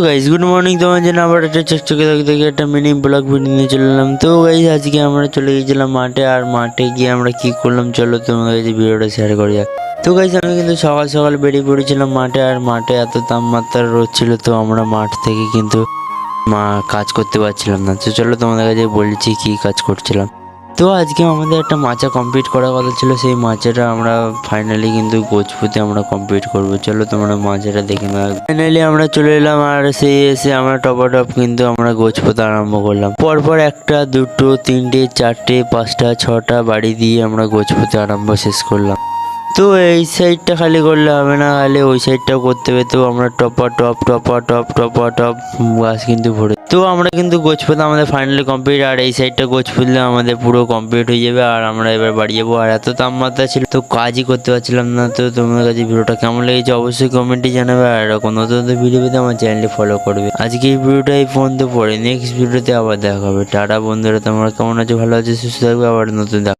Guys good morning, তোমার জন্য আবার একটা চেষ্টা থেকে একটা মিনি ব্লগ ভিডিও নিয়ে চলে এলাম। তো গাইজ আজকে আমরা চলে গিয়েছিলাম মাঠে, আর মাঠে গিয়ে আমরা কি করলাম চলো তোমাদের কাছে ভিডিওটা শেয়ার করি যাক। তো গাইজ আমি কিন্তু সকাল সকাল বেরিয়ে পড়েছিলাম মাঠে, আর মাঠে এত তাপমাত্রার রোদ ছিল, তো আমরা মাঠ থেকে কিন্তু কাজ করতে পারছিলাম না। তো চলো তোমাদের কাছে বলছি কি কাজ করছিলাম। তো আজকে আমাদের একটা মাচা কমপ্লিট করার কথা ছিল, সেই মাচাটা আমরা ফাইনালি কিন্তু গোজপুতে আমরা কমপ্লিট করবো। চলো তোমরা মাচাটা দেখে নাও। ফাইনালি আমরা চলে এলাম, আর সেই এসে আমরা টপ কিন্তু আমরা গোজপুতে আরম্ভ করলাম। পরপর একটা দুটো তিনটে চারটে পাঁচটা ছটা বাড়ি দিয়ে আমরা গোজপুতে আরম্ভ শেষ করলাম। তো এই সাইডটা খালি করলে হবে না, খালি ওই সাইডটাও করতে হবে। তো আমরা টপ গাছ কিন্তু ভরে, তো আমরা কিন্তু গোজপুতে আমাদের ফাইনালি কমপ্লিট, আর এই সাইডটা গোজ ফুললে আমাদের পুরো কমপ্লিট হয়ে যাবে, আর আমরা এবার বাড়ি যাবো। আর এত তাপমাত্রা ছিল তো কাজই করতে পারছিলাম না। তো তোমাদের কাছে ভিডিওটা কেমন লেগেছে অবশ্যই কমেন্টে জানাবে, আর এরকম নতুন নতুন ভিডিও পেতে আমার চ্যানেলটি ফলো করবে। আজকে এই ভিডিওটা এই পর্যন্ত, পরে নেক্সট ভিডিওতে আবার দেখা হবে। টাটা বন্ধুরা, তোমরা কেমন আছো, ভালো আছো, সুস্থ থাকবে, আবার নতুন দেখা।